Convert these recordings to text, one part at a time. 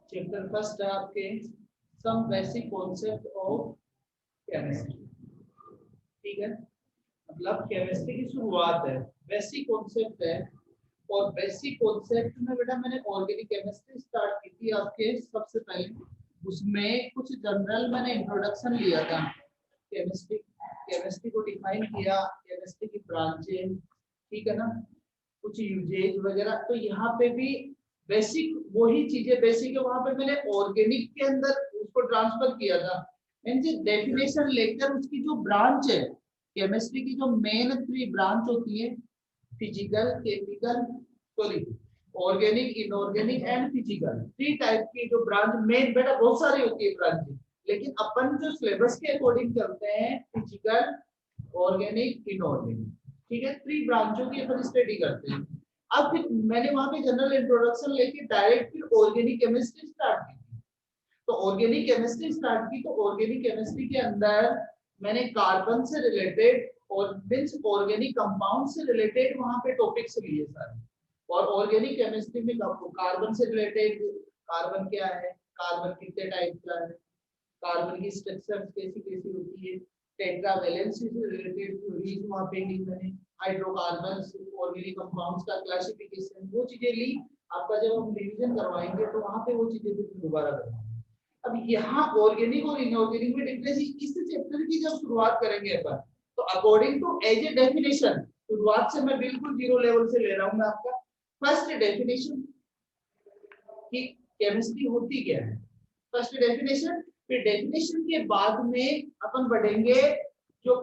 Chapter first है आपके some basic concept of chemistry. ठीक है, मतलब केमिस्ट्री की शुरुआत है, बेसिक कॉन्सेप्ट है। और बेसिक कॉन्सेप्ट में बेटा मैंने ऑर्गेनिक केमिस्ट्री स्टार्ट की थी आपके सबसे पहले। उसमें कुछ जनरल मैंने इंट्रोडक्शन लिया था, केमिस्ट्री को डिफाइन किया, केमिस्ट्री की ब्रांचें, ठीक है ना, कुछ यूजेज वगैरह। तो यहाँ पे भी बेसिक वही चीजें बेसिक है, वहां पे मैंने ऑर्गेनिक के अंदर उसको ट्रांसफर किया था। डेफिनेशन लेकर उसकी जो ब्रांच है, केमिस्ट्री की जो मेन 3 ब्रांच होती है, physical, chemical, sorry organic, inorganic and physical, 3 type की जो ब्रांच मेन बेटा बहुत सारी होती है ब्रांच, लेकिन अपन जो सिलेबस के अकॉर्डिंग करते हैं फिजिकल, ऑर्गेनिक, इनऑर्गेनिक, ठीक है, 3 ब्रांचों की अपन स्टडी करते हैं। अब फिर मैंने वहां पे जनरल इंट्रोडक्शन लेके डायरेक्ट फिर ऑर्गेनिक केमिस्ट्री स्टार्ट की। तो ऑर्गेनिक केमिस्ट्री स्टार्ट की, तो ऑर्गेनिक केमिस्ट्री के अंदर मैंने कार्बन से रिलेटेड और मींस ऑर्गेनिक कंपाउंड से रिलेटेड वहां पे टॉपिक्स लिए सारे। और ऑर्गेनिक केमिस्ट्री में कार्बन से रिलेटेड, कार्बन क्या है, कार्बन कितने टाइप का है, कार्बन की स्ट्रक्चर कैसी कैसी होती है, टेट्रावैलेंसी से रिलेटेड थ्योरीज वहां पे ली मैंने, हाइड्रोकार्बन्स, ऑर्गेनिक कंपाउंड्स का क्लासिफिकेशन, वो चीजें ली। आपका जब हम रिवीजन करवाएंगे तो वहां पे वो चीजें फिर दोबारा करवाएंगे। अब यहाँ ऑर्गेनिक और इनऑर्गेनिक में डिफरेंस इस चैप्टर की जब शुरुआत करेंगे अपन, तो according to as a definition, शुरुआत से मैं बिल्कुल 0 लेवल से ले रहा हूँ मैं आपका। फर्स्ट डेफिनेशन कि केमिस्ट्री होती क्या है, फर्स्ट डेफिनेशन। फिर डेफिनेशन के बाद में अपन बढ़ेंगे जो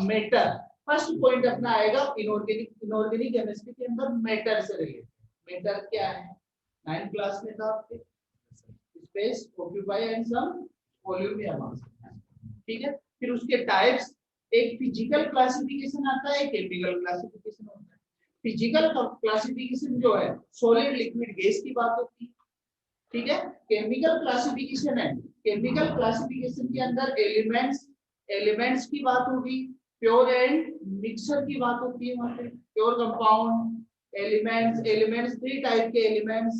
मेटर, फर्स्ट पॉइंट अपना आएगा इनऑर्गेनिक केमिस्ट्री के अंदर मेटर से रिलेटेड। मेटर क्या है, 9th क्लास में था आपके, space, occupy and some volume या मास, ठीक है। फिर उसके टाइप्स, एक फिजिकल क्लासिफिकेशन आता है, केमिकल क्लासिफिकेशन होता है। फिजिकल क्लासिफिकेशन जो है सॉलिड, लिक्विड, गैस की बात होती है, ठीक है। केमिकल क्लासिफिकेशन है, केमिकल क्लासिफिकेशन के अंदर एलिमेंट्स की बात होगी, प्योर एंड मिक्सर की बात होती है वहां पे, प्योर कंपाउंड, एलिमेंट्स 3 टाइप के एलिमेंट्स,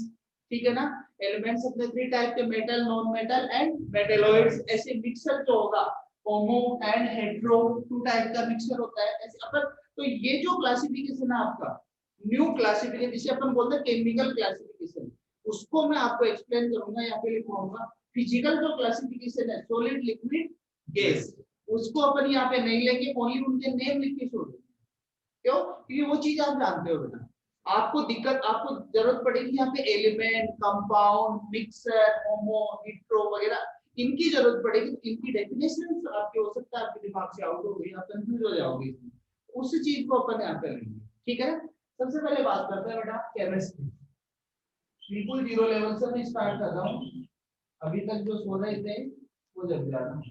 ठीक है ना। एलिमेंट्स अपने 3 टाइप के, metal, non metal and metalloids. ऐसे मिक्सर जो होगा होमो एंड हेटेरो, 2 टाइप का मिक्सर होता है ऐसे अपन। तो ये जो क्लासिफिकेशन है आपका, न्यू क्लासिफिकेशन जिसे अपन बोलते हैं केमिकल क्लासिफिकेशन, उसको मैं आपको एक्सप्लेन करूंगा, यहाँ पे लिखूंगा। फिजिकल जो क्लासिफिकेशन है, सॉलिड, लिक्विड, गैस, उसको अपन यहाँ पे नहीं लेंगे, ओनली उनके नेम लिख के छोड़ देंगे। क्यों? क्योंकि वो चीज आप जानते हो बेटा। आपको जरूरत पड़ेगी यहाँ पे एलिमेंट, कंपाउंड, मिक्सर, होमो, हेटेरो वगैरह, इनकी जरूरत पड़ेगी। इनकी डेफिनेशन आपके हो सकता है आपके दिमाग से आउट हो गई, आप कंफ्यूज हो जाओगे, उस चीज को अपन यहाँ पे लेंगे, ठीक है। सबसे पहले बात करते हैं बेटा केमिस्ट्री, बिल्कुल 0 लेवल से मैं स्टार्ट कर रहा हूँ। अभी तक जो सो रहे थे वो जग जाना।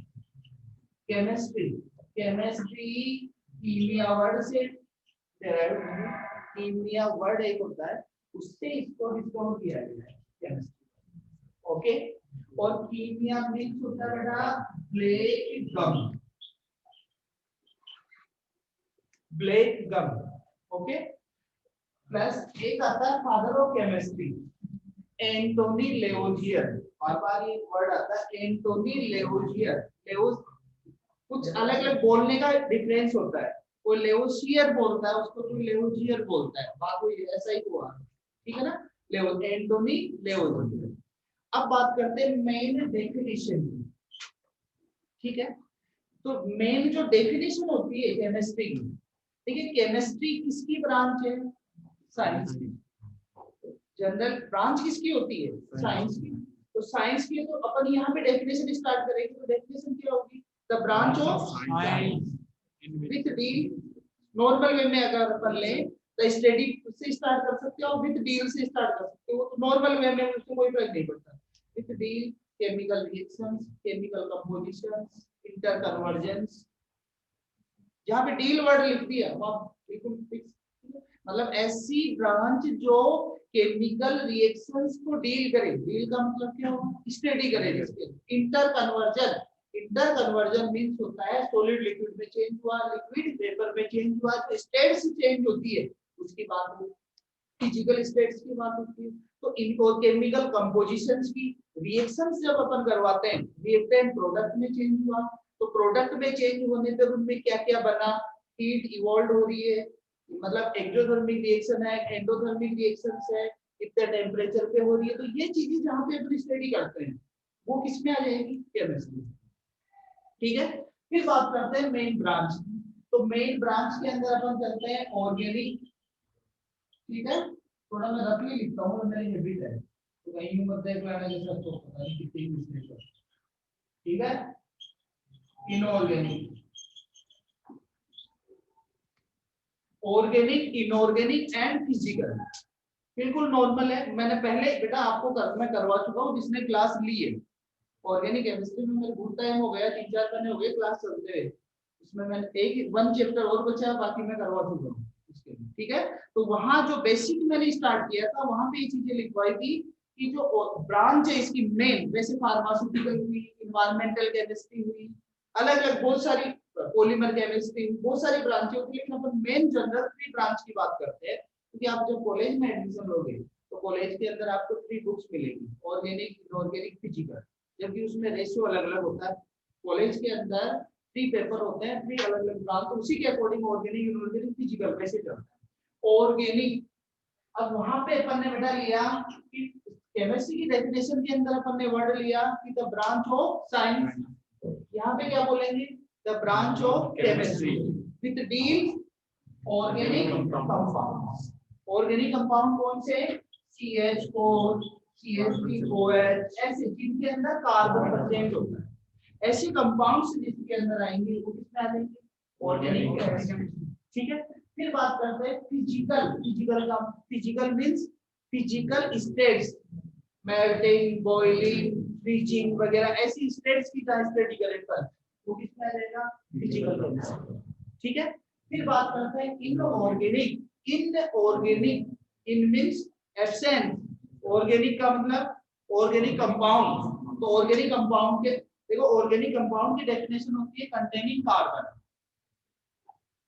केमिस्ट्री, कीमिया वर्ड से डेराइव, कीमिया वर्ड एक होता है, उससे इसको डिस्काउंट किया गया है केमिस्ट्री, ओके। और कीमिया मींस होता है बेटा ब्लैक गम, ओके। प्लस एक आता है father of chemistry, Antoine Lavoisier. बार ये वर्ड आता है एंटोनी लेवोजियर। कुछ अलग अलग बोलने का डिफरेंस होता है, कोई लेवोशियर बोलता है उसको, कोई लेवोजियर बोलता है, बात हुई ऐसा ही हुआ, ठीक है ना। एंटोनी लेवोजियर। अब बात करते हैं मेन डेफिनेशन, ठीक है। तो मेन जो डेफिनेशन होती है केमिस्ट्री की, देखिए केमिस्ट्री किसकी ब्रांच है, साइंस की। जनरल ब्रांच किसकी होती है, साइंस की। तो साइंस की, तो अपन यहाँ पे डेफिनेशन स्टार्ट करेंगे, तो डेफिनेशन क्या होगी, the branch of science with deal. Normal way में अगर अपन ले तो स्टडी से स्टार्ट कर सकते हो, और विथ डील से स्टार्ट कर सकते हो, तो नॉर्मल वे में उसको कोई फर्क नहीं पड़ता। With deal, chemical reactions, chemical compositions, inter convergence. जहाँ पे डील वर्ड लिख दिया बिल्कुल फिक्स, मतलब ऐसी ब्रांच जो केमिकल रिएक्शंस को डील करे। डील का मतलब क्या होगा, स्टडी करे जिसके। इंटर कन्वर्जन मींस होता है सॉलिड लिक्विड में चेंज हुआ, लिक्विड वेपर में चेंज हुआ, तो स्टेट्स चेंज होती है उसकी बात हो। फिजिकल स्टेट्स की बात होती है। तो इनको केमिकल कंपोजिशंस की रिएक्शंस जब अपन करवाते हैं, रिएक्टेंट प्रोडक्ट में चेंज हुआ, तो प्रोडक्ट में चेंज होने पर उनमें क्या क्या बना, हीट इवॉल्व हो रही है, मतलब एक्सोथर्मिक रिएक्शन है, एंडोथर्मिक रिएक्शंस है, कितने टेम्परेचर पे हो रही है। तो ये चीजें जहाँ पे अपन स्टडी करते हैं वो किसमें आ जाएगी, केमिस्ट्री। ठीक है, फिर बात करते हैं मेन ब्रांच की। तो मेन ब्रांच के अंदर अपन चलते हैं ऑर्गेनिक। ठीक है, थोड़ा मैं रफली लिखता हूँ, मेरी हैबिट है, तो कहीं मत देख लेना जैसा, तो पता नहीं कितनी मिस्टेक है। ठीक है, inorganic, organic, inorganic and physical, बिल्कुल नॉर्मल है। मैंने पहले बेटा आपको मैं करवा चुका हूँ, जिसने क्लास ली है ऑर्गेनिक केमिस्ट्री में, मेरे बहुत टाइम हो गया, 3-4 महीने हो गए क्लास चलते हुए, उसमें मैंने एक 1 चैप्टर और बचा है, बाकी मैं करवा चुका हूँ इसके लिए। ठीक है, तो वहां जो बेसिक मैंने स्टार्ट किया था, वहां पे ये चीजें लिखवाई थी कि जो ब्रांच है इसकी मेन, वैसे फार्मास्यूटिकल हुई, इन्वायरमेंटल केमिस्ट्री हुई, अलग अलग बहुत सारी, पॉलीमर केमिस्ट्री, बहुत सारी ब्रांचें होती है, लेकिन अपन मेन जनरल 3 ब्रांच की बात करते हैं। क्योंकि आप जब कॉलेज में एडमिशन लोगे तो कॉलेज के अंदर आपको 3 बुक्स मिलेगी, ऑर्गेनिक, इनऑर्गेनिक, फिजिकल, जबकि उसमें रेशियो अलग अलग होता है। कॉलेज के अंदर 3 पेपर होते हैं, 3 अलग अलग ब्रांच, तो उसी के अकॉर्डिंग ऑर्गेनिक, इनऑर्गेनिक, फिजिकल वैसे चलता है। ऑर्गेनिक, अब वहां पे अपन ने बेटा लिया कि केमिस्ट्री की डेफिनेशन के अंदर अपन ने वर्ड लिया कि द ब्रांच ऑफ साइंस, यहाँ पे क्या बोलेंगे, the branch of chemistry with deal organic compounds. Organic compound कौन से, CH4, CH3OH, ऐसे जिनके अंदर कार्बन प्रेजेंट होता है, ऐसे कंपाउंड्स जिसके अंदर आएंगे वो किसमें आ जाएंगे, ऑर्गेनिक केमिस्ट्री। ठीक है, फिर बात करते हैं फिजिकल। फिजिकल का physical means physical states, melting, boiling, freezing वगैरह ऐसी स्टेट्स की स्टडी करें पर वो किसमें आ जाएगा, फिजिकल केमिस्ट्री। ठीक है, फिर बात करते हैं इनऑर्गेनिक। इनऑर्गेनिक, इन मींस एब्सेंट, ऑर्गेनिक का मतलब ऑर्गेनिक कंपाउंड। तो ऑर्गेनिक कंपाउंड के देखो, ऑर्गेनिक कंपाउंड की डेफिनेशन होती है कंटेनिंग कार्बन,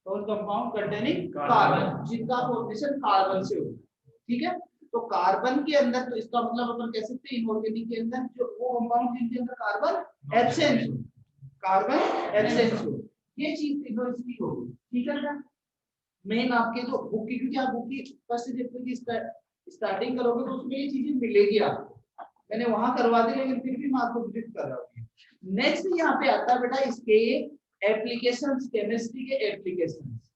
और कंपाउंड कंटेनिंग कार्बन जिनका फॉर्मेशन कार्बन से होता है। ठीक है, तो कार्बन के अंदर, तो इसका मतलब अपन कह सकते हैं इनऑर्गेनिक के अंदर जो वो कंपाउंड जिनके अंदर कार्बन एब्सेंट हो, कार्बन एब्सेंट हो, ये चीज इसकी होगी। ठीक है ना, मेन आपके जो बुक की, क्योंकि आप बुक की फर्स्ट चैप्टर की स्टार्टिंग करोगे तो उसमें ये चीजें मिलेगी आपको, मैंने वहां करवा दी, लेकिन फिर भी मैं आपको विजिट कर रहा हूँ। नेक्स्ट यहाँ पे आता है बेटा इसके एप्लीकेशंस, केमिस्ट्री के एप्लीकेशंस।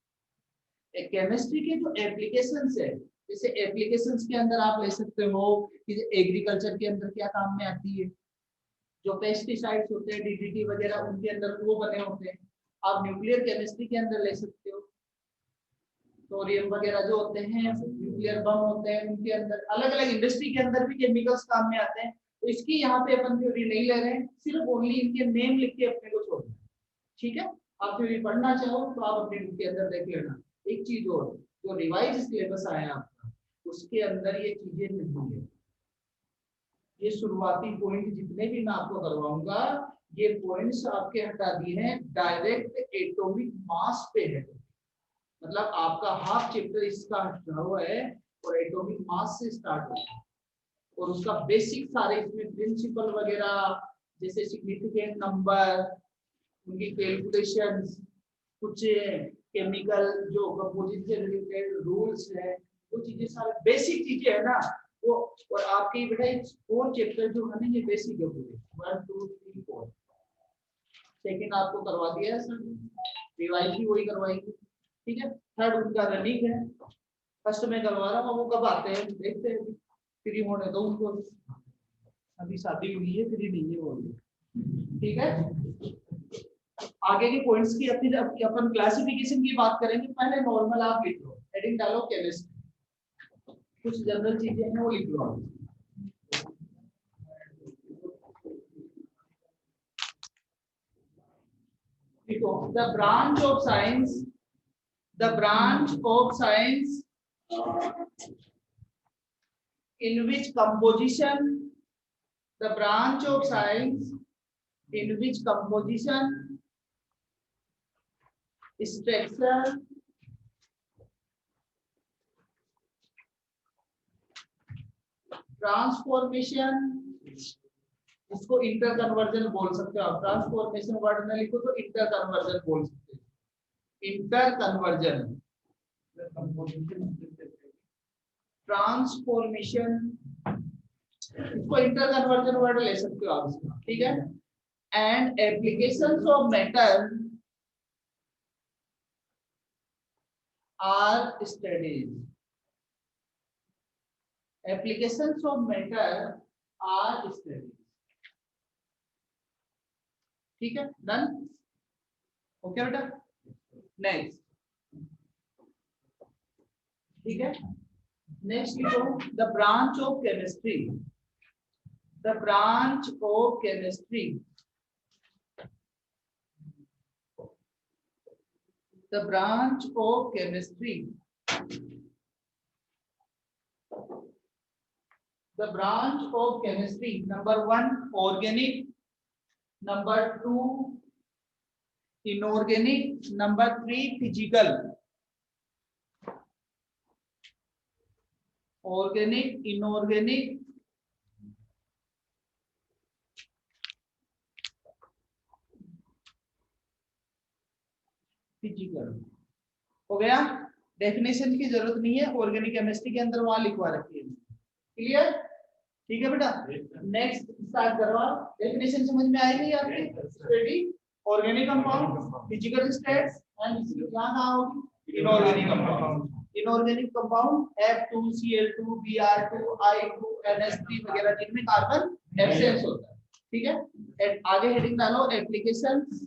केमिस्ट्री के जो एप्लीकेशंस है, जैसे एप्लीकेशंस के अंदर आप ले सकते हो कि एग्रीकल्चर के अंदर क्या काम में आती है, जो पेस्टिसाइड्स होते हैं, DDT वगैरह, उनके अंदर वो बने होते हैं। आप न्यूक्लियर केमिस्ट्री के अंदर ले सकते हो, थोरियम वगैरह जो होते हैं, न्यूक्लियर बम होते हैं, उनके अंदर अलग अलग इंडस्ट्री के अंदर भी केमिकल्स काम में आते हैं। तो इसकी यहाँ पे अपन थ्योरी नहीं ले रहे हैं, सिर्फ ओनली इनके नेम लिख के अपने को छोड़ दें। ठीक है, आप थ्योरी पढ़ना चाहो तो आप अपने बुक के अंदर देख लेना। एक चीज और, जो रिवाइज सिलेबस आया आपका, उसके अंदर ये चीजें नहीं है। ये शुरुआती पॉइंट जितने भी मैं आपको करवाऊंगा, ये पॉइंट्स आपके हटा दिए हैं, डायरेक्ट एटॉमिक मास पे है। मतलब आपका हाफ चैप्टर इसका हटा हुआ है और एटॉमिक मास से स्टार्ट होता है, और उसका बेसिक सारे इसमें प्रिंसिपल वगैरह, जैसे सिग्निफिकेंट नंबर, उनकी कैलकुलेशंस, कुछ केमिकल जो कंपोजिट से रिलेटेड रूल्स है, वो चीजें सारे बेसिक चीजें है ना वो। और आपके बेटा 4 चैप्टर जो है ना, ये बेसिक है पूरे, 1 2 3 4। सेकंड आपको करवा दिया है सर, रिवाइज भी वही करवाएंगे। ठीक है, थर्ड उनका रनिंग है, फर्स्ट में करवा रहा हूँ, वो कब आते हैं देखते हैं, फ्री होने दो उनको, अभी शादी हुई है, फ्री नहीं है वो। ठीक है, आगे के पॉइंट्स की अपनी अपन क्लासिफिकेशन की बात करेंगे। पहले नॉर्मल आप लिख लो, हेडिंग डालो केमिस्ट्री, कुछ जनरल चीजें हैं वो लिख लो। देखो, the branch of science, the branch of science in which composition, the branch of science in which composition, structure, transformation, इसको इंटर कन्वर्जन बोल सकते हो आप। ट्रांसफॉर्मेशन वर्ड में लिखो तो इंटर कन्वर्जन बोल सकते हो। इंटर कन्वर्जन, ट्रांसफॉर्मेशन, इसको इंटर कन्वर्जन वर्ड ले सकते हो आप, ठीक है। And applications of matter are studies, applications of matter are studies, ठीक है, डन, ओके बेटा। नेक्स्ट, ठीक है, नेक्स्ट लिखो the branch of chemistry, the branch of chemistry, the branch of chemistry, the branch of chemistry, number 1 organic, number 2 inorganic, number 3 physical, organic, inorganic, physical, हो गया। Definition की जरूरत नहीं है, ऑर्गेनिक केमिस्ट्री के अंदर वहां लिखवा रखी है, क्लियर, ठीक है बेटा। नेक्स्ट स्टार्ट करवा, डेफिनेशन समझ में आएगी आपकी, study organic compound, physical states and यहां कहां होगी inorganic compound, inorganic compound F2Cl2 Br2 I2 NH3 वगैरह जिनमें कार्बन एब्सेंस होता है, ठीक है। आगे हेडिंग डालो applications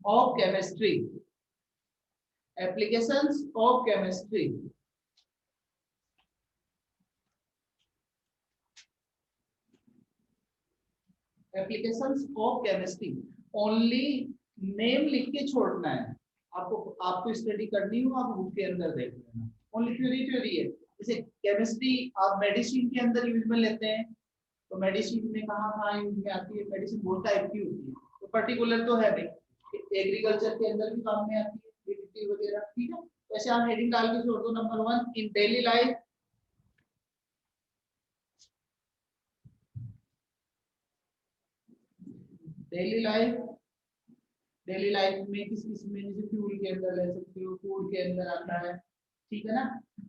of chemistry, applications of chemistry, applications of chemistry, only name लिख के छोड़ना है आपको, आपको स्टडी करनी हो आप बुक के अंदर देख लेना, ओनली थ्योरी है। जैसे केमिस्ट्री आप मेडिसिन के अंदर यूज में लेते हैं, तो मेडिसिन में कहाँ यूज में आती है, मेडिसिन बहुत टाइप की होती है, तो पर्टिकुलर तो है भाई, एग्रीकल्चर के अंदर भी काम में आती है DDT वगैरह, ठीक है। वैसे आप हेडिंग डाल के छोड़ दो, number 1 in daily life, daily life, daily life में किस किस में, जैसे फ्यूल के अंदर ले सकते हो, फूड के अंदर आता है, ठीक है ना।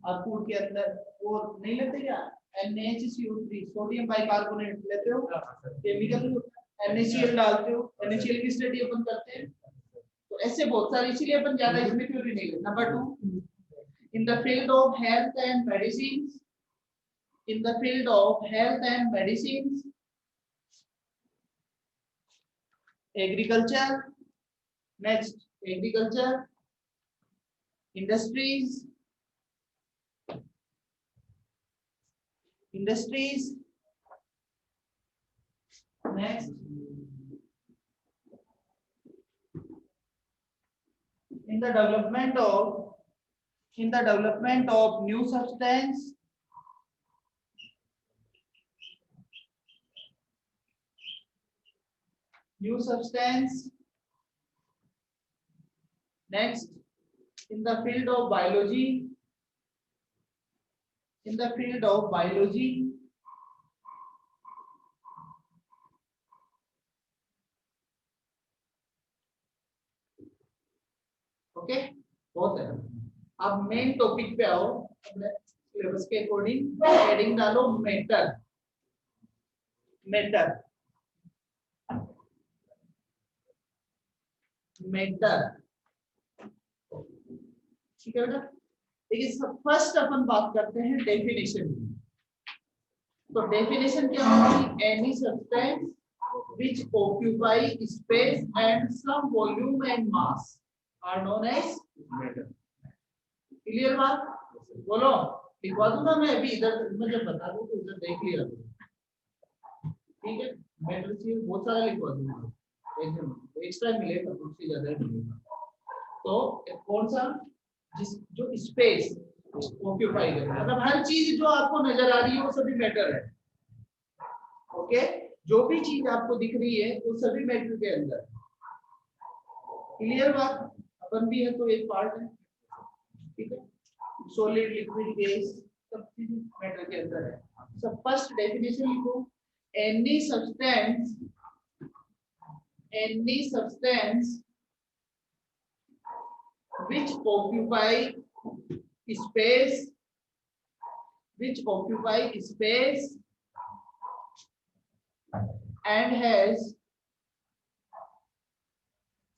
आप फूड के अंदर वो नहीं लेते क्या, NaCO3 सोडियम बाइकार्बोनेट लेते हो, केमिकल NaCl डालते हो, NaCl की स्टडी अपन करते हैं, तो ऐसे बहुत सारे, इसीलिए अपन ज्यादा इसमें थ्योरी नहीं लेते। Number 2 in the field of health and medicine, in the field of health and medicine, agriculture, next agriculture, industries, industries, next in the development of new substance, next in the field of biology, in the field of biology, okay, बहुत है। अब main topic पे आओ, अपने syllabus के according heading डालो matter, matter, matter, ठीक है बेटा। देखिए फर्स्ट अपन बात करते हैं डेफिनेशन की, तो डेफिनेशन क्या होगी, any substance which occupy space and some volume and mass are known as matter, clear बात, बोलो, लिखवा दूंगा मैं अभी, इधर मुझे बता दूं तो इधर देख लिया, ठीक है। मैटर से बहुत सारा लिखवा दूंगा, एकदम एक्स्ट्रा मिलेगा, उससे ज्यादा मिलेगा। तो कौन सा, जिस जो स्पेस ऑक्यूपाई कर रहा है, मतलब हर चीज जो आपको नजर आ रही है वो सभी मैटर है, ओके। जो भी चीज आपको दिख रही है वो सभी मैटर के अंदर, क्लियर बात, अपन भी है तो एक पार्ट है, ठीक है। सॉलिड लिक्विड गैस सब चीज मैटर के अंदर है, सब फर्स्ट डेफिनेशन लिखो, any substance which occupy space and has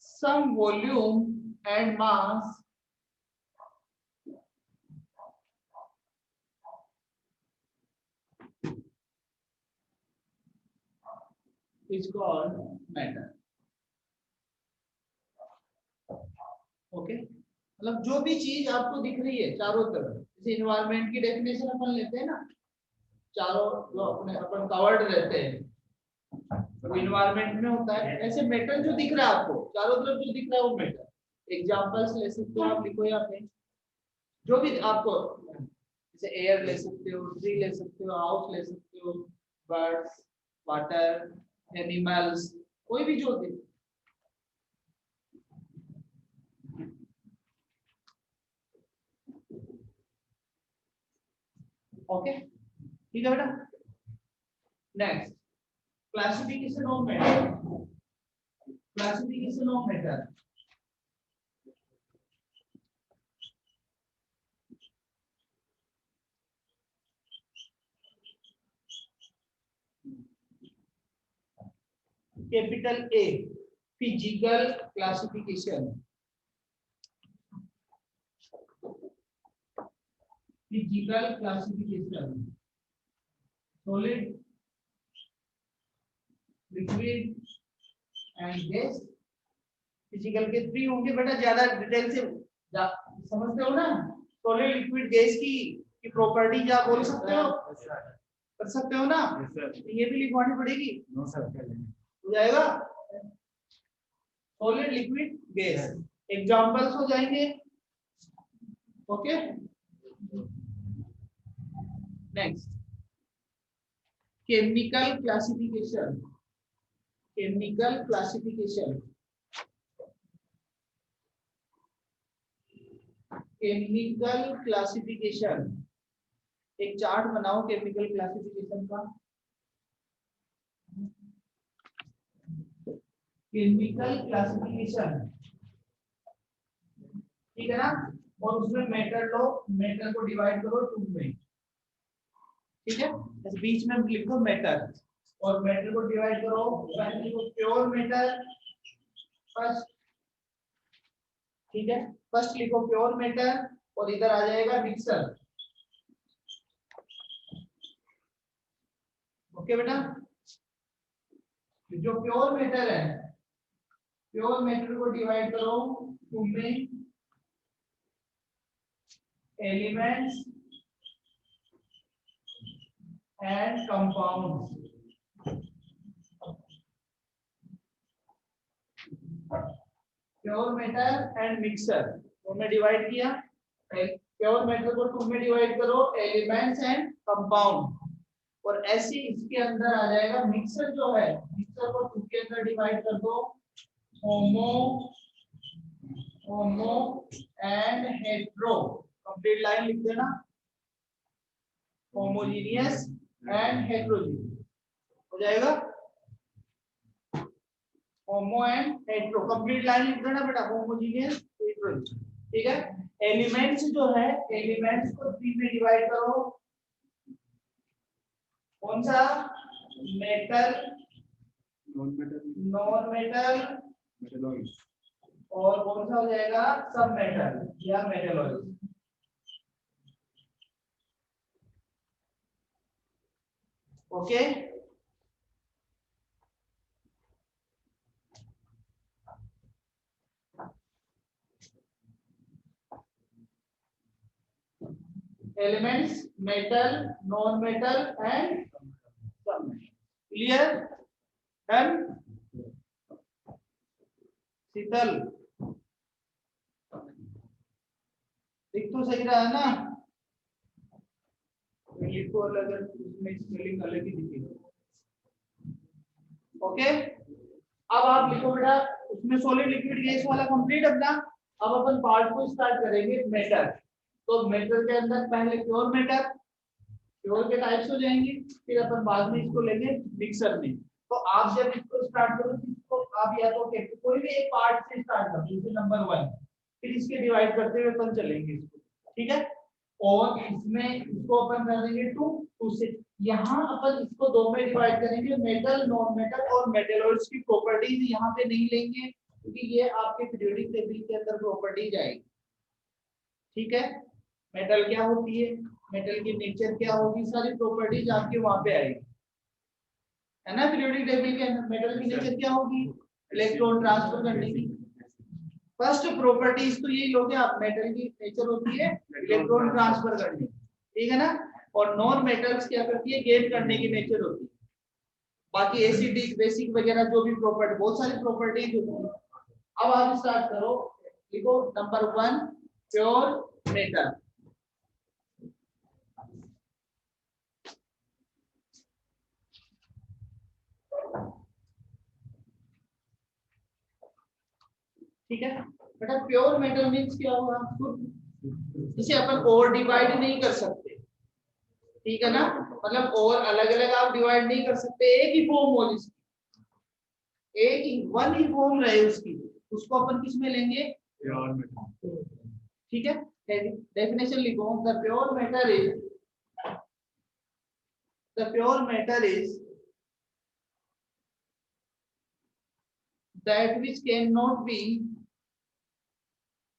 some volume and mass is called matter. Okay, मतलब जो भी चीज आपको दिख रही है चारों तरफ, जैसे इन्वायरमेंट की डेफिनेशन अपन लेते हैं ना, चारों जो अपने अपन कवर्ड रहते हैं तो इन्वायरमेंट में होता है, ऐसे मेटल जो दिख रहा है आपको चारों तरफ जो दिख रहा है वो मेटल। एग्जांपल्स ले सकते हो आप, लिखो यहाँ पे जो भी आपको, जैसे एयर ले सकते हो, ट्री ले सकते हो, हाउस ले सकते हो, बर्ड्स, वाटर, एनिमल्स, कोई भी जो दिख। ओके, ठीक है बेटा। Next, classification of matter. Classification of matter, capital A, physical classification. Physical classification, solid, liquid and gas. Physical के 3 होंगे बेटा, ज्यादा डिटेल से समझते हो ना। सॉलिड, लिक्विड, गैस की प्रॉपर्टी क्या बोल सकते हो, कर सकते हो ना। ये भी लिखवानी पड़ेगी, हो जाएगा। सॉलिड, लिक्विड, गैस, एग्जांपल्स हो जाएंगे। Okay, next, chemical classification. Chemical classification, chemical classification, एक चार्ट बनाओ केमिकल क्लासिफिकेशन का। केमिकल क्लासिफिकेशन, ठीक है ना। और उसमें मेटल लो, मेटल को डिवाइड करो 2 में, ठीक है। इस बीच में लिखो मेटल, और मेटल को डिवाइड करो, पहले लिखो प्योर मेटल फर्स्ट, ठीक है। फर्स्ट लिखो प्योर मेटल, और इधर आ जाएगा मिक्सर। ओके बेटा, जो प्योर मेटल है, प्योर मेटल को डिवाइड करो 2 में, elements and compounds. Pure metal and mixer, तो में डिवाइड किया। प्योर मेटल को 2 में डिवाइड करो, एलिमेंट्स एंड कंपाउंड, और ऐसे इसके अंदर आ जाएगा मिक्सर जो है, मिक्सर को 2 के अंदर डिवाइड कर दो, होमो एंड हेट्रो। कंप्लीट लाइन लिख देना, होमोजेनियस एंड हेट्रोजेनियस, हो जाएगा। होमो एंड हेट्रो, कंप्लीट लाइन लिख देना बेटा, होमोजेनियस, हेट्रोजेनियस, ठीक है। एलिमेंट्स जो है, एलिमेंट्स को 3 में डिवाइड करो, कौन सा, मेटल, नॉन मेटल, और कौन सा हो जाएगा, सब मेटल या metalloid. Okay, elements, metal, non metal and sub metal. Clear, done. Sheetal, दिख तो सही रहा है ना, लिखो अलग, उसमें स्पेलिंग अलग ही दिखेगी। ओके, अब आप लिखो बेटा, उसमें सॉलिड, लिक्विड, गैस वाला कंप्लीट अपना। अब अपन पार्ट को स्टार्ट करेंगे, मेटल। तो मेटल के अंदर पहले प्योर मेटल, प्योर के टाइप्स हो जाएंगे, फिर अपन बाद में इसको लेंगे मिक्सर में। तो आप जब इसको स्टार्ट करो तो आप या तो कोई भी एक पार्ट से स्टार्ट करो, जैसे नंबर 1, फिर इसके डिवाइड करते हुए अपन चलेंगे इसको, ठीक है। और इसमें इसको अपन कर देंगे 2 से, यहाँ अपन इसको 2 में डिवाइड करेंगे, मेटल, नॉन मेटल और मेटलॉइड्स की प्रॉपर्टीज यहाँ पे नहीं लेंगे, क्योंकि ये आपके पीरियोडिक टेबल के अंदर प्रॉपर्टीज आएगी, ठीक है। मेटल क्या होती है, मेटल की नेचर क्या होगी, सारी प्रॉपर्टीज आपके वहां पे आएगी, है ना। पीरियोडिक टेबल के अंदर मेटल की नेचर क्या होगी, इलेक्ट्रॉन ट्रांसफर करने की। फर्स्ट प्रॉपर्टीज तो यही लोगे आप, मेटल की नेचर होती है इलेक्ट्रॉन ट्रांसफर करने, ठीक है ना। और नॉन मेटल्स क्या करती है, गेन करने की नेचर होती है। बाकी एसिडिक, बेसिक वगैरह जो भी प्रॉपर्टी, बहुत सारी प्रॉपर्टीज होती है। अब आप स्टार्ट करो, देखो नंबर 1 प्योर मेटल, ठीक है बेटा। प्योर मेटल मींस क्या हुआ, जिसे अपन और डिवाइड नहीं कर सकते, ठीक है ना। मतलब और अलग अलग आप डिवाइड नहीं कर सकते, एक ही फॉर्म हो जिसकी, एक ही वन ही फॉर्म रहे उसकी, उसको अपन किस में लेंगे, प्योर मेटल, ठीक है। डेफिनेशन लिखो, the pure matter is, the pure matter is that which cannot be,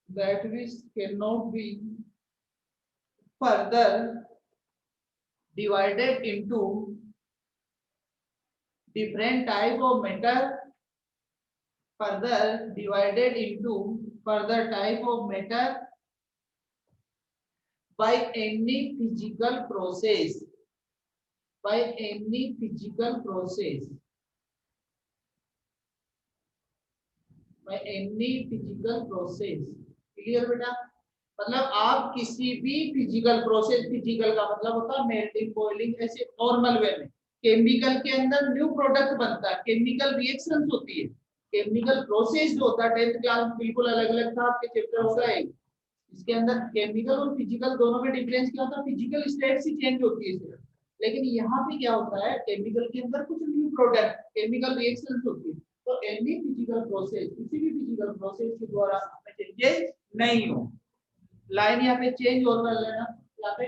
that which cannot be further divided into different type of matter, further divided into further type of matter by any physical process, by any physical process, by any physical process, clear बेटा। मतलब आप किसी भी physical process, physical का मतलब होता है melting, boiling, ऐसे नॉर्मल वे में केमिकल के अंदर न्यू प्रोडक्ट बनता है, केमिकल रिएक्शंस होती है, केमिकल प्रोसेस जो होता है 10th क्लास बिल्कुल अलग अलग था, आपके चैप्टर होगा एक, इसके अंदर केमिकल और फिजिकल दोनों में डिफरेंस क्या होता है, फिजिकल स्टेट से चेंज होती है सिर्फ। लेकिन यहाँ पे क्या होता है, केमिकल के अंदर कुछ न्यू प्रोडक्ट, केमिकल रिएक्शंस होती है। तो एनी फिजिकल प्रोसेस, किसी भी फिजिकल प्रोसेस के द्वारा चेंजेस नहीं हो, लाइन यहाँ पे चेंज और कर लेना, यहाँ पे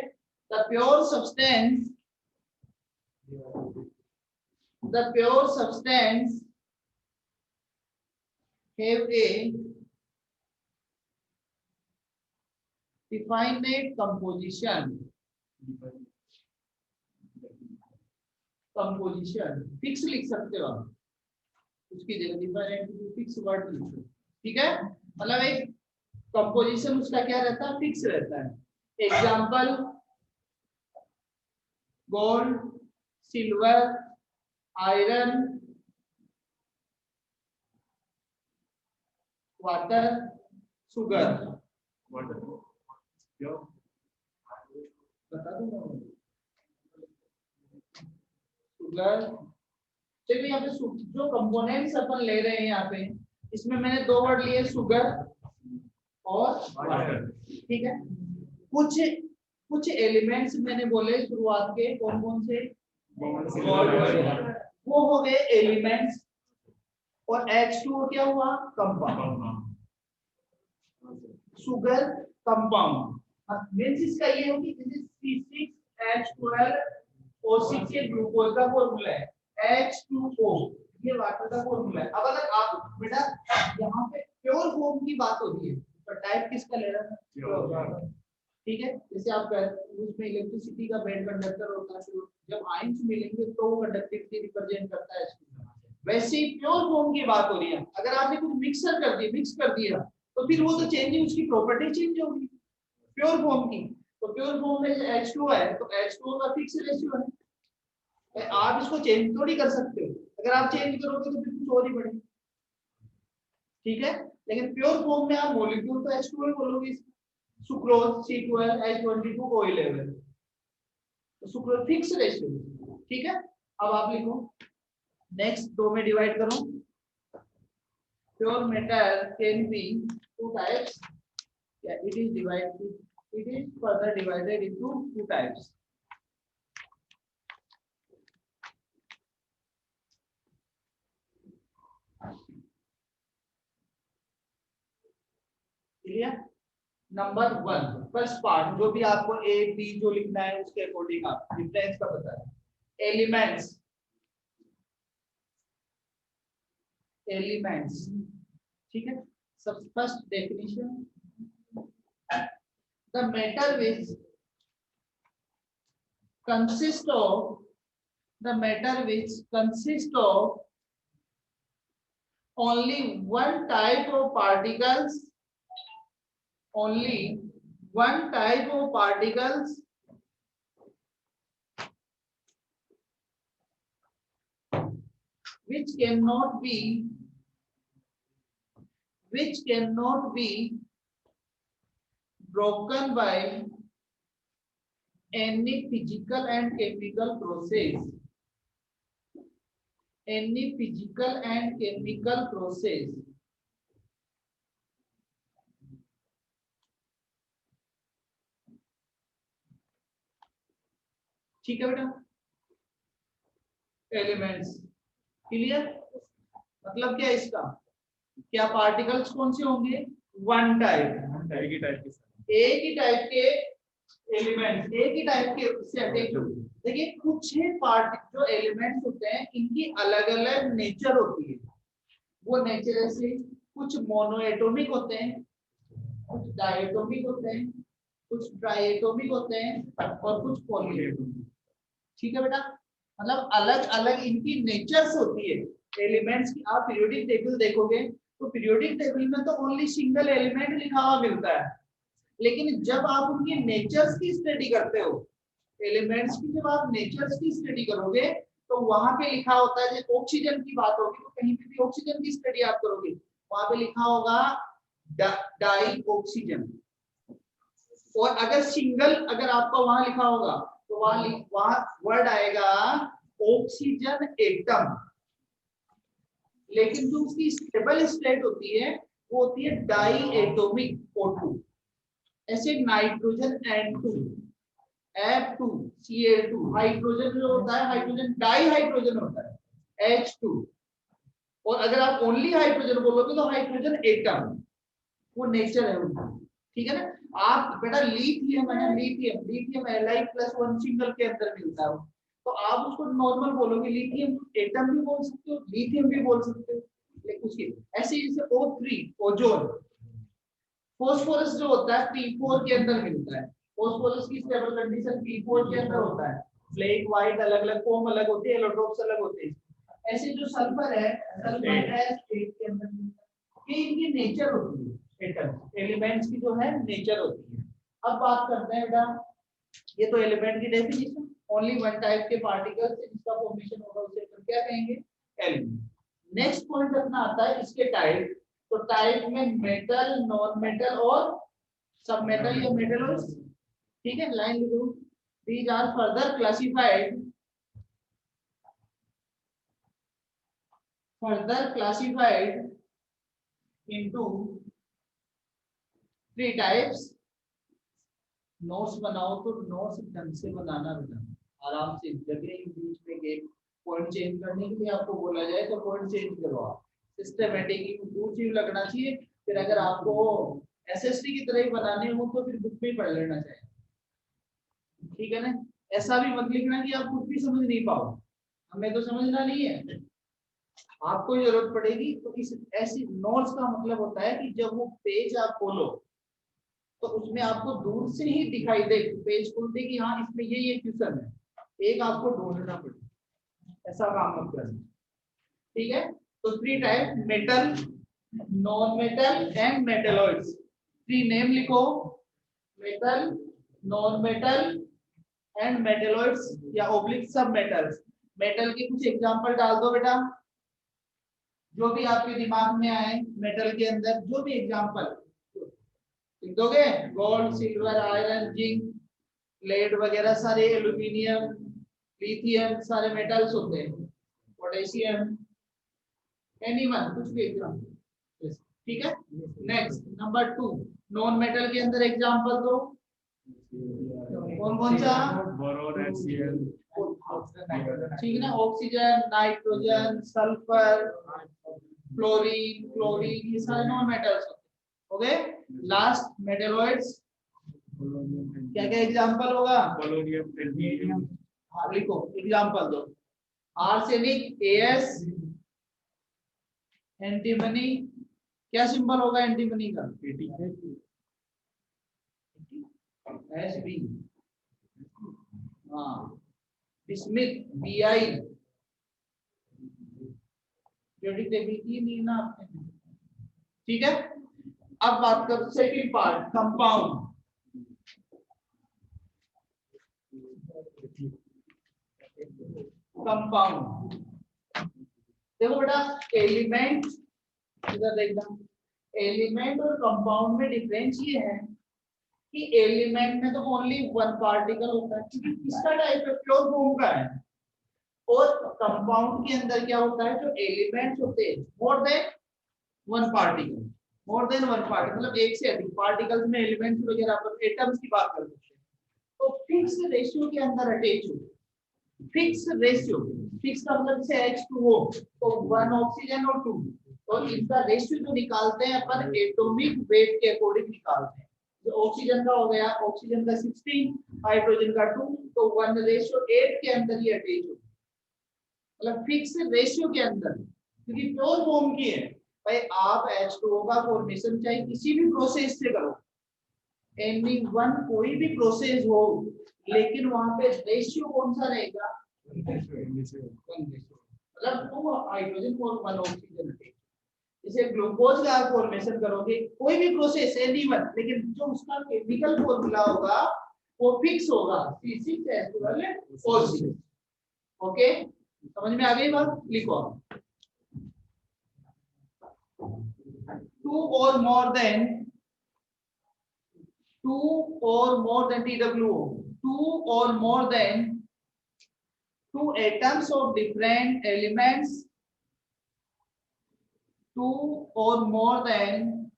the pure substance, the pure substance have a definite composition, composition fix लिख सकते हो आप, उसकी जगह डिफाइनेट फिक्स वर्ड लिखो, ठीक है। मतलब एक कंपोजिशन उसका क्या रहता है, फिक्स रहता है। Example gold, silver, iron, water, sugar, बता दूंगा शुगर। चलिए यहाँ पे जो कंपोनेंट्स अपन ले रहे हैं यहाँ पे, इसमें मैंने 2 वर्ड लिए, शुगर और वाटर, ठीक है। कुछ कुछ एलिमेंट्स मैंने बोले शुरुआत के, कौन कौन से, वो हो गए एलिमेंट्स, और H2O क्या हुआ, कंपाउंड, शुगर कंपाउंड। मींस इसका ये हो कि C6H12O6 के ग्लूकोज का फॉर्मूला है, H2O ये वाटर का फॉर्मूला है। अब अगर आप बेटा यहाँ पे प्योर फॉर्म की बात होती है तो टाइप किसका ले रहा है, ठीक है। जैसे आप उसमें इलेक्ट्रिसिटी का बैंड कंडक्टर होता है, जब आयंस मिलेंगे तो वो कंडक्टिविटी रिप्रेजेंट करता है, वैसे ही प्योर फॉर्म की बात हो रही है। अगर आपने कुछ मिक्सर कर दिया, मिक्स कर दिया, तो फिर वो तो चेंज, उसकी प्रॉपर्टी चेंज होगी प्योर फॉर्म की। तो प्योर फॉर्म में H2O है तो H2O का फिक्स रेशियो है, आप इसको चेंज थोड़ी कर सकते हो, अगर आप चेंज करोगे तो फिर कुछ और ही बढ़ेगा, ठीक है। लेकिन प्योर फॉर्म में आप मॉलिक्यूल तो H2O बोलोगे, सुक्रोज C12H22O11, तो सुक्रोज फिक्स रेशियो, ठीक है। अब आप लिखो नेक्स्ट, 2 में डिवाइड करो, pure matter can be 2 types, yeah, it is further divided into 2 types, clear. Number 1 first part, जो भी आपको ए बी जो लिखना है उसके अकॉर्डिंग आप डिफरेंस का बता रहे। एलिमेंट्स, ठीक है। सब first definition, the matter which consist of the matter which consists of only one type of particles, only one type of particles which cannot be broken by any physical and chemical process, any physical and chemical process, ठीक है बेटा। Elements clear, मतलब क्या इसका, क्या particles कौन से होंगे, वन टाइप, एक ही टाइप के एलिमेंट्स, एक ही टाइप के सेट। देखिए कुछ पार्ट जो एलिमेंट्स होते हैं इनकी अलग अलग नेचर होती है, वो नेचर ऐसे कुछ मोनोएटॉमिक होते हैं, कुछ डायटोमिक होते हैं, कुछ ट्राइएटोमिक होते हैं और कुछ पॉलीएटोमिक, ठीक है बेटा। मतलब अलग अलग इनकी नेचर्स होती है एलिमेंट्स की। आप पीरियोडिक टेबल देखोगे तो पीरियोडिक टेबल में तो ओनली सिंगल एलिमेंट लिखा हुआ मिलता है, लेकिन जब आप उनकी नेचर्स की स्टडी करते हो, एलिमेंट्स की जब आप नेचर्स की स्टडी करोगे तो वहां पे लिखा होता है, जैसे ऑक्सीजन की बात होगी तो कहीं पे भी ऑक्सीजन की स्टडी आप करोगे वहां पे लिखा होगा डाई ऑक्सीजन, और अगर सिंगल अगर आपका वहां लिखा होगा तो वहां वर्ड आएगा ऑक्सीजन एटम, लेकिन जो उसकी स्टेबल स्टेट होती है वो होती है डाई एटॉमिक O2। ऐसे nitrogen N2, F2, Cl2, hydrogen जो होता है हाइड्रोजन डाई हाइड्रोजन होता है H2, और अगर आप ओनली हाइड्रोजन बोलोगे तो हाइड्रोजन एटम, वो नेचर है उनका, ठीक है ना। आप बेटा लिथियम है, लिथियम Li+1 सिंगल के अंदर मिलता है, तो आप उसको नॉर्मल बोलोगे, लिथियम एटम भी बोल सकते हो, लिथियम भी बोल सकते हो, लेकिन उसके ऐसे जैसे O3 ओजोन, फास्फोरस जो होता है P4 के अंदर मिलता है, फास्फोरस की स्टेबल कंडीशन P4 के अंदर होता है, ब्लैक व्हाइट अलग अलग फॉर्म अलग होती है, एलोट्रोप्स अलग होते हैं। ऐसे जो सल्फर है, सल्फर S8 के अंदर मिलता है, ये इनकी नेचर होती है, एटम एलिमेंट्स की जो है नेचर होती है। अब बात करते हैं बेटा, ये तो एलिमेंट की डेफिनेशन, ओनली वन टाइप के पार्टिकल्स जिसका फॉर्मेशन होगा उसे अपन क्या कहेंगे, एलिमेंट। नेक्स्ट पॉइंट अपना आता है इसके टाइप, तो टाइप में मेटल, नॉन मेटल और सब मेटल या मेटल्स, ठीक है, लाइन लिखो। These are further classified into 3 types। Notes बनाओ तो नोट्स ढंग से बनाना बेटा, आराम से, जगह बीच में गैप पॉइंट चेंज करने के लिए आपको बोला जाए तो पॉइंट चेंज करो, आप सिस्टमैटिकली दूसरी लगना चाहिए। फिर अगर आपको एसएसटी की तरह ही बनाने हो तो फिर बुक में पढ़ लेना चाहिए, ठीक है ना। ऐसा भी मत लिखना कि आप खुद भी समझ नहीं पाओ, हमें तो समझना नहीं है, आपको जरूरत पड़ेगी। तो इस ऐसी नोट्स का मतलब होता है कि जब वो पेज आप खोलो तो उसमें आपको दूर से ही दिखाई दे, पेज खोलते कि हाँ इसमें ये क्वेश्चन है, एक आपको ढूंढना पड़े, ऐसा काम मत करना, ठीक है। तो 3 type, metal, non metal and metalloids. 3 name लिखो, metal, non metal and metalloids या ओब्लिक सब मेटल्स। मेटल के कुछ एग्जांपल डाल दो बेटा, जो भी आपके दिमाग में आए मेटल के अंदर, जो भी एग्जांपल लिख दोगे। Gold, silver, iron, zinc, lead वगैरह सारे, एल्यूमिनियम, लिथियम सारे मेटल्स होते हैं, पोटेशियम, एनीवन, कुछ भी एग्जांपल, ठीक है। नेक्स्ट नंबर 2, नॉन मेटल के अंदर एग्जांपल दो, कौन कौन सा, बोरोन, HCl, ठीक है ना, oxygen, nitrogen, sulphur, fluorine, chlorine, ये सारे नॉन मेटल्स होते हैं। हो गए। लास्ट मेटलॉइड्स, क्या क्या एग्जांपल होगा? हाँ लिखो एग्जांपल दो। आर्सेनिक AS, एंटीमनी, क्या सिंबल होगा एंटीमनी का? SB। हाँ, बिस्मिथ BI, देखी नहीं ना आपने, ठीक है। अब बात कर सेकंड पार्ट, कंपाउंड। कंपाउंड देखो बेटा, एलिमेंट, इधर देखना, एलिमेंट और कंपाउंड में डिफरेंस ये है कि एलिमेंट में तो ओनली वन पार्टिकल होता है क्योंकि इसका टाइप प्योर फॉर्म का है, और कंपाउंड के अंदर क्या होता है, जो एलिमेंट्स होते हैं more than one particle, more than one particle, मतलब एक से अधिक पार्टिकल्स में एलिमेंट्स वगैरह पर एटम्स की बात करते हैं, तो फिक्स रेशियो के अंदर अटैच हो। फिक्स रेशियो, फिक्स का मतलब जैसे H2O तो 1 ऑक्सीजन और 2, तो इसका रेशियो जो निकालते हैं अपन एटॉमिक वेट के अकॉर्डिंग निकालते हैं। जो ऑक्सीजन का हो गया, ऑक्सीजन का 16, हाइड्रोजन का 2, तो 1:8 के अंदर ये अटैच हो, मतलब फिक्स रेशियो के अंदर, क्योंकि प्योर फॉर्म की है भाई। आप H2O का फॉर्मेशन चाहे किसी भी प्रोसेस से करो, एनी वन कोई भी प्रोसेस हो, लेकिन वहां पे रेशियो कौन सा रहेगा? मतलब 2 हाइड्रोजन और 1 ऑक्सीजन। जैसे ग्लूकोज का फॉर्मेशन करोगे कोई भी प्रोसेस एनी वन, लेकिन जो उसका केमिकल फॉर्मूला होगा वो फिक्स होगा, C6H12O6। ओके, समझ में आ गई बात? लिखो, 2 or more than TWO, 2 or more than 2 atoms of different elements, 2 or more than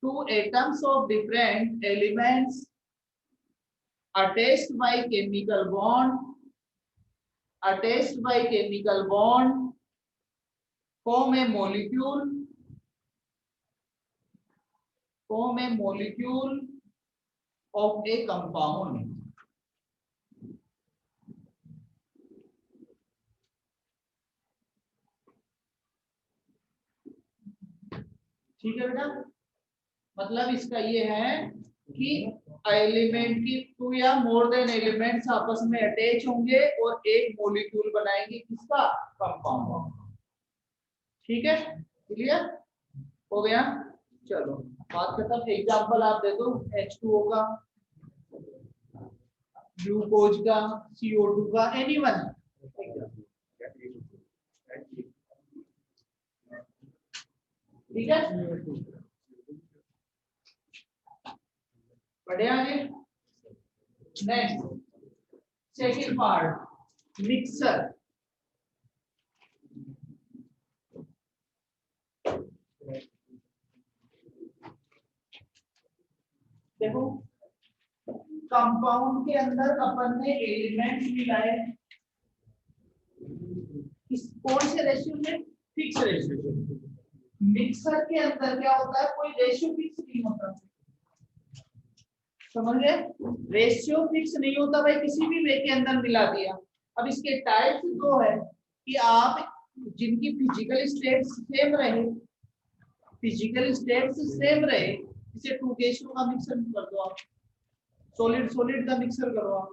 2 atoms of different elements attached by chemical bond, form a molecule of a compound। ठीक है बेटा, मतलब इसका ये है कि एलिमेंट की 2 या मोर देन एलिमेंट्स आपस में अटैच होंगे और एक मॉलिक्यूल बनाएंगे, किसका? कंपाउंड। ठीक है, क्लियर हो गया? चलो बात खत्म। एग्जांपल आप दे दो H2O का, ग्लूकोज का, CO2 का, एनीवन। ठीक है, बढ़िया आगे। Next second part, mixer. देखो कंपाउंड के अंदर अपन ने एलिमेंट्स मिलाए, इस कौन से रेशियो में? Fix ratio. मिक्सर के अंदर क्या होता है, कोई रेशियो फिक्स नहीं होता, समझ गए? रेशियो फिक्स नहीं होता भाई, किसी भी वे के अंदर मिला दिया। अब इसके टाइप्स दो है कि आप जिनकी फिजिकल स्टेट्स सेम रहे, जैसे 2 गैसों का मिक्सर कर दो आप, सॉलिड का मिक्सर करो आप,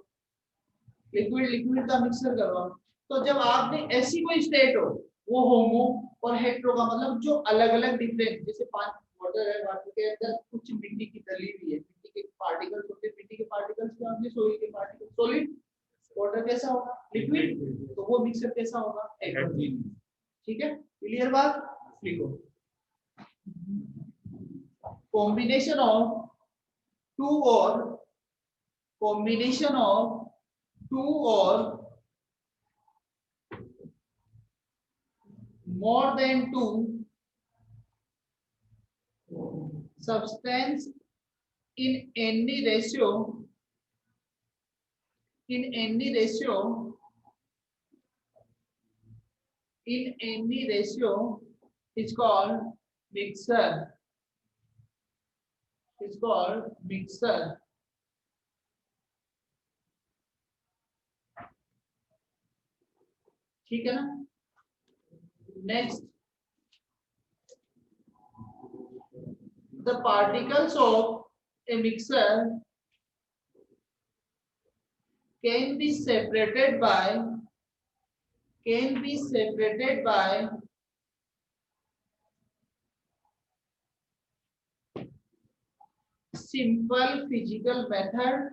लिक्विड का मिक्सर करो आप, तो जब आपने ऐसी कोई स्टेट हो, वो होमो और हेट्रो का मतलब जो अलग अलग डिफरेंट, जैसे वाटर है, वाटर के अंदर कुछ मिट्टी की दली हुई है, मिट्टी के पार्टिकल्स होते हैं, मिट्टी के पार्टिकल्स क्या होंगे? सॉइल के पार्टिकल। सॉलिड वाटर कैसा होगा? लिक्विड, तो वो मिक्सर कैसा होगा? ठीक है, क्लियर बात? लिखो, combination of two or more than two substance in any ratio is called mixer। is called mixer. ठीक है ना? Next, the particles of a mixer can be separated by simple physical method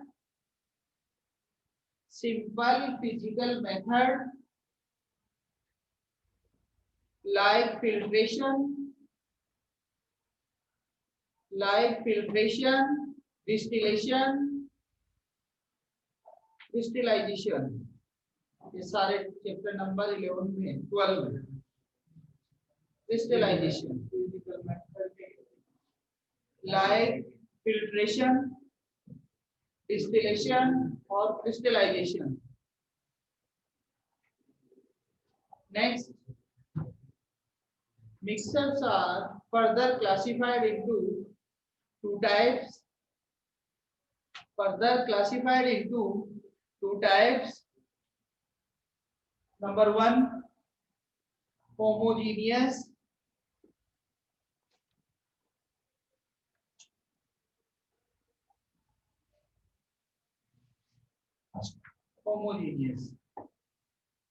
like filtration, distillation. ये सारे chapter number 11 में 12 में crystallization, like filtration, distillation or crystallization. Next, mixers are further classified into two types. Number one, homogeneous.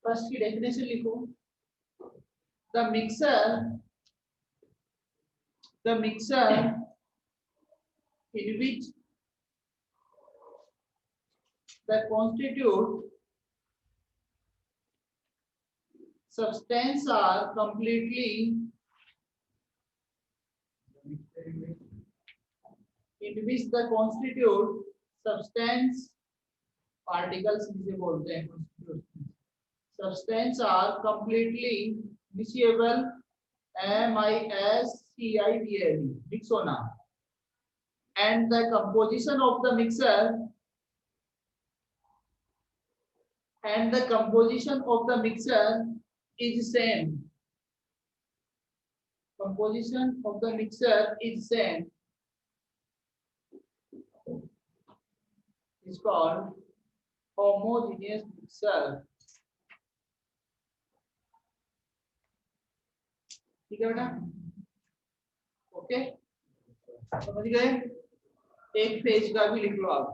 First की definition लिखो. The mixer in which the constitute substance are completely particles जिसे बोलते हैं substance are completely miscible, miscible, mix होना, and the composition of the mixer is same. Composition of the mixer is same. It's called homogeneous mixer. ठीक है बेटा? Okay, समझ गए? एक पेज का भी लिख लो आप.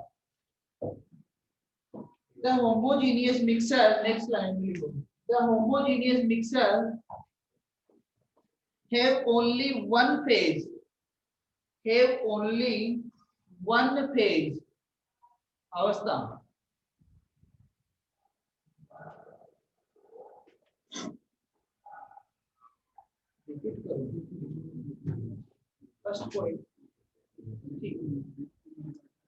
The homogeneous mixer, next line में लिखो. The homogeneous mixer have only one phase. अवस्था. फर्स्ट पॉइंट ठीक,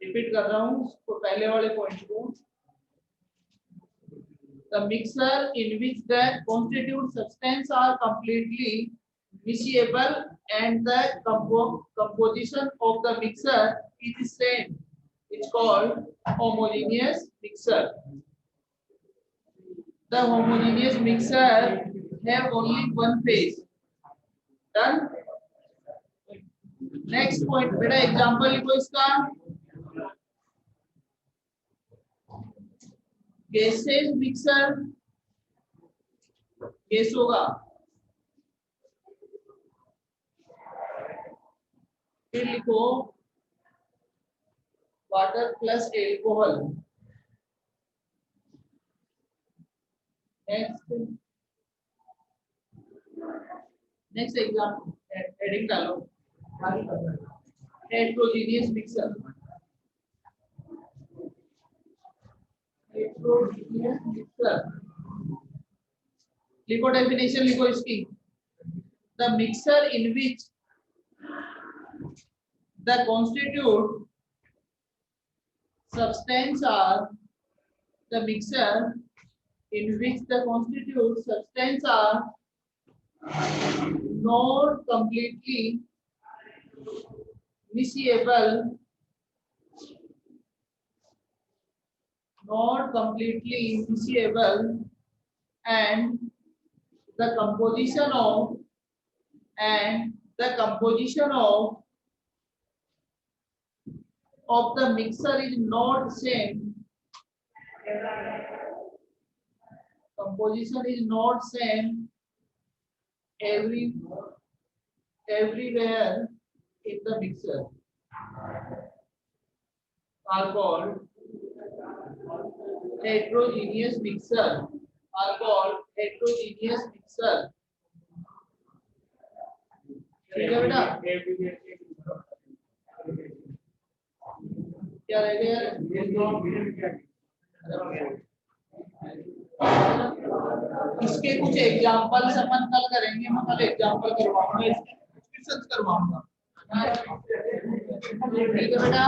रिपीट कर रहा हूँ तो पहले वाले पॉइंट को. The mixer in which the constituent substance are completely miscible and the composition of the mixer is same. It's called homogeneous mixer. The homogeneous mixer have only one phase. Done. Next point, बेटा example लिखो इसका. Gases mixture, gas होगा. फिर लिखो water plus alcohol. Next example heading डालो. Heterogeneous mixture. लिखो definition लिखो इसकी. The mixture in which the constituent substance are the mixer in which the constituent substance are not completely miscible, and the composition of of the mixer is not same, composition is not same everywhere in the mixer are called heterogeneous mixer, are called heterogeneous mixer. ठीक है बेटा, क्या रह गया? इसके कुछ examples अपन कल करेंगे, मैं कल एग्जांपल करवाऊंगा, इसके क्वेश्चंस करवाऊंगा। ठीक है बेटा।